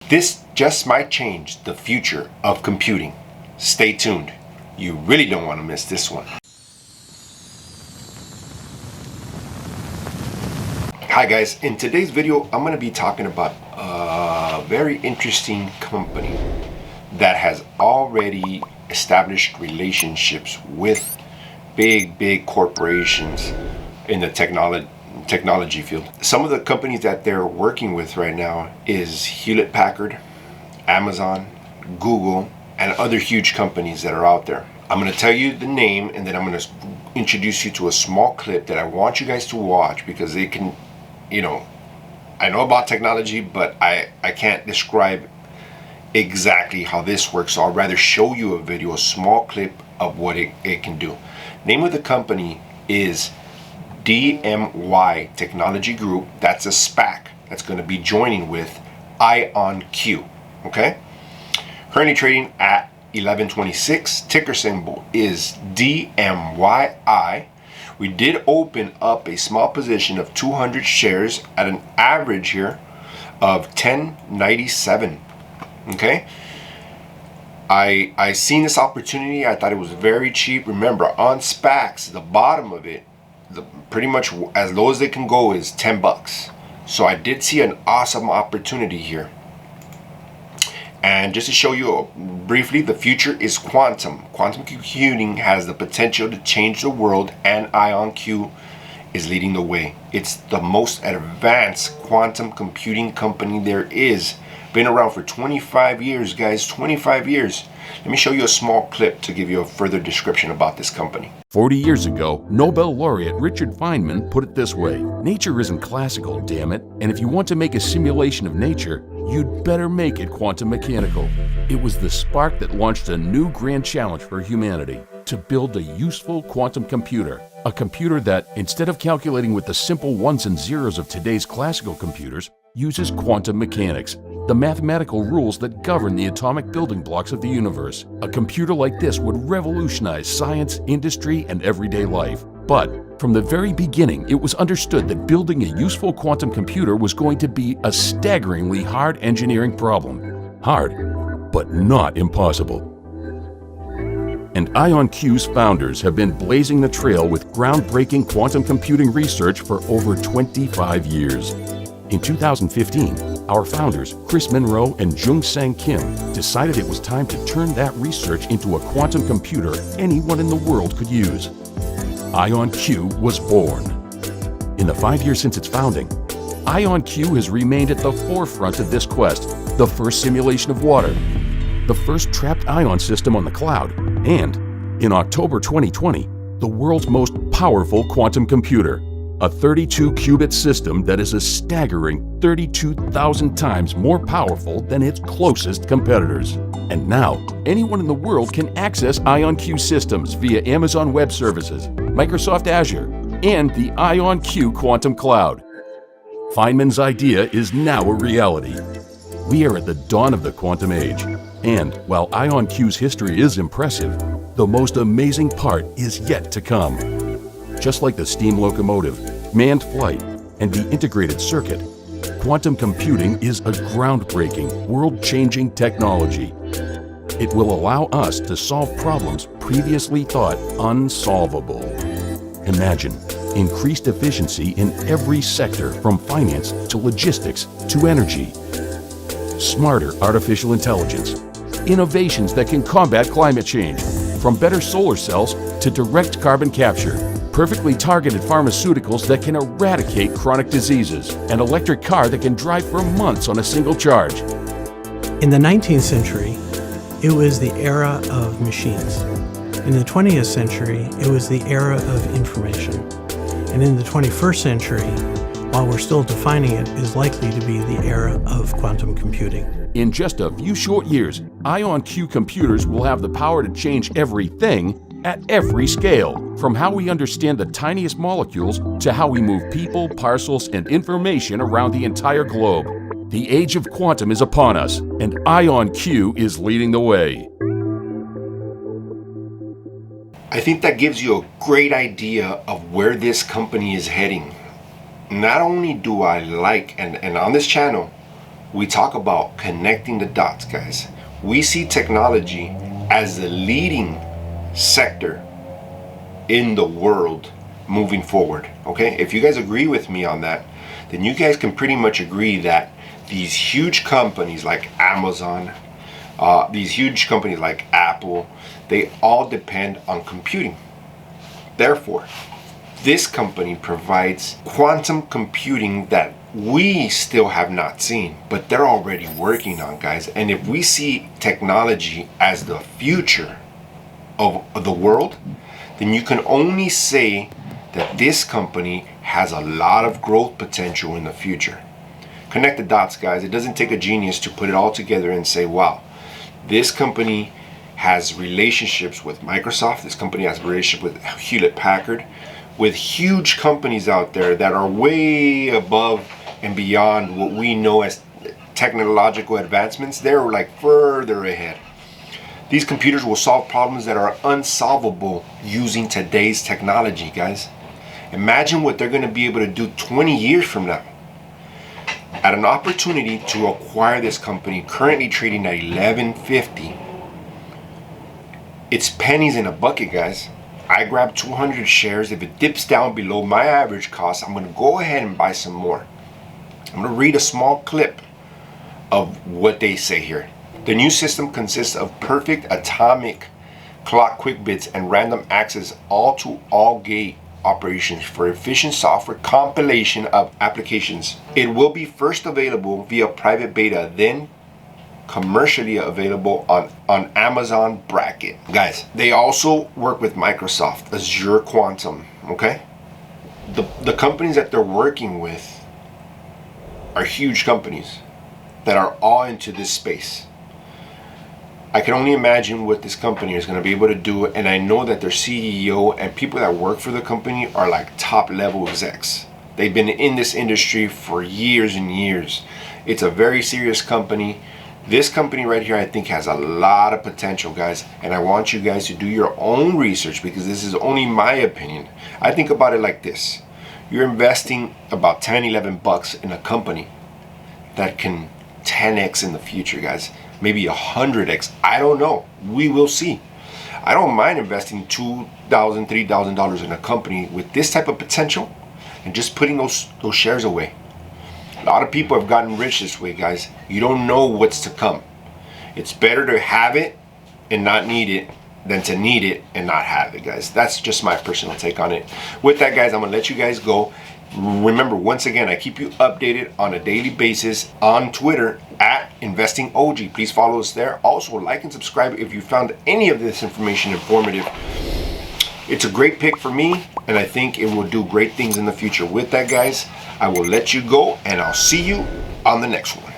This just might change the future of computing. Stay tuned. You really don't want to miss this one. Hi guys, in today's video I'm going to be talking about a very interesting company that has already established relationships with big corporations in the technology field. Some of the companies that they're working with right now is Hewlett-Packard, Amazon, Google, and other huge companies that are out there. I'm going to tell you the name, and then I'm going to introduce you to a small clip that I want you guys to watch, because it can, I know about technology, but I can't describe exactly how this works, so I'll rather show you a video, a small clip of what it can do. Name of the company is DMYI Technology Group. That's a SPAC that's going to be joining with IonQ. Okay, currently trading at 11.26. Ticker symbol is DMYI. We did open up a small position of 200 shares at an average here of 10.97. Okay, I seen this opportunity. I thought it was very cheap. Remember, on SPACs, the bottom of it, pretty much as low as they can go, is 10 bucks. So I did see an awesome opportunity here. And just to show you briefly, the future is quantum. Quantum computing has the potential to change the world, and IonQ is leading the way. It's the most advanced quantum computing company there is. Been around for 25 years, guys, 25 years. Let me show you a small clip to give you a further description about this company. 40 years ago, Nobel laureate Richard Feynman put it this way: nature isn't classical, damn it, and if you want to make a simulation of nature, you'd better make it quantum mechanical. It was the spark that launched a new grand challenge for humanity: to build a useful quantum computer. A computer that, instead of calculating with the simple ones and zeros of today's classical computers, uses quantum mechanics, the mathematical rules that govern the atomic building blocks of the universe. A computer like this would revolutionize science, industry, and everyday life. But from the very beginning, it was understood that building a useful quantum computer was going to be a staggeringly hard engineering problem. Hard, but not impossible. And IonQ's founders have been blazing the trail with groundbreaking quantum computing research for over 25 years. In 2015, our founders, Chris Monroe and Jung-Sang Kim, decided it was time to turn that research into a quantum computer anyone in the world could use. IonQ was born. In the 5 years since its founding, IonQ has remained at the forefront of this quest: the first simulation of water, the first trapped ion system on the cloud, and, in October 2020, the world's most powerful quantum computer. A 32-qubit system that is a staggering 32,000 times more powerful than its closest competitors. And now, anyone in the world can access IonQ systems via Amazon Web Services, Microsoft Azure, and the IonQ Quantum Cloud. Feynman's idea is now a reality. We are at the dawn of the quantum age. And while IonQ's history is impressive, the most amazing part is yet to come. Just like the steam locomotive, manned flight, and the integrated circuit, quantum computing is a groundbreaking, world-changing technology. It will allow us to solve problems previously thought unsolvable. Imagine increased efficiency in every sector, from finance to logistics to energy. Smarter artificial intelligence, innovations that can combat climate change, from better solar cells to direct carbon capture, perfectly targeted pharmaceuticals that can eradicate chronic diseases, an electric car that can drive for months on a single charge. In the 19th century, it was the era of machines. In the 20th century, it was the era of information. And in the 21st century, while we're still defining it, is likely to be the era of quantum computing. In just a few short years, IonQ computers will have the power to change everything at every scale, from how we understand the tiniest molecules to how we move people, parcels, and information around the entire globe. The age of quantum is upon us, and IonQ is leading the way. I think that gives you a great idea of where this company is heading. Not only do I like, and on this channel, we talk about connecting the dots, guys. We see technology as the leading sector in the world moving forward. Okay, if you guys agree with me on that, then you guys can pretty much agree that these huge companies like Amazon, these huge companies like Apple, they all depend on computing. Therefore, this company provides quantum computing that we still have not seen, but they're already working on, guys. And if we see technology as the future of the world, then you can only say that this company has a lot of growth potential in the future. Connect the dots, guys. It doesn't take a genius to put it all together and say, wow, this company has relationships with Microsoft. This company has a relationship with Hewlett Packard, with huge companies out there that are way above and beyond what we know as technological advancements. They're like further ahead. These computers will solve problems that are unsolvable using today's technology, guys. Imagine what they're going to be able to do 20 years from now. At an opportunity to acquire this company, currently trading at $11.50, it's pennies in a bucket, guys. I grabbed 200 shares. If it dips down below my average cost, I'm going to go ahead and buy some more. I'm going to read a small clip of what they say here. The new system consists of perfect atomic clock quick bits and random access all-to-all gate operations for efficient software compilation of applications. It will be first available via private beta, then commercially available on Amazon Bracket. Guys, they also work with Microsoft Azure Quantum. Okay, the companies that they're working with are huge companies that are all into this space. I can only imagine what this company is going to be able to do, and I know that their CEO and people that work for the company are like top level execs. They've been in this industry for years and years. It's a very serious company. This company right here, I think, has a lot of potential, guys, and I want you guys to do your own research because this is only my opinion. I think about it like this. You're investing about 10, 11 bucks in a company that can 10x in the future, guys. Maybe 100x. I don't know. We will see. I don't mind investing $2,000, $3,000 in a company with this type of potential and just putting those shares away. A lot of people have gotten rich this way, guys. You don't know what's to come. It's better to have it and not need it than to need it and not have it, guys. That's just my personal take on it. With that, guys, I'm gonna let you guys go. Remember, once again, I keep you updated on a daily basis on Twitter at InvestingOG. Please follow us there. Also, like and subscribe if you found any of this information informative. It's a great pick for me, and I think it will do great things in the future. With that, guys, I will let you go, and I'll see you on the next one.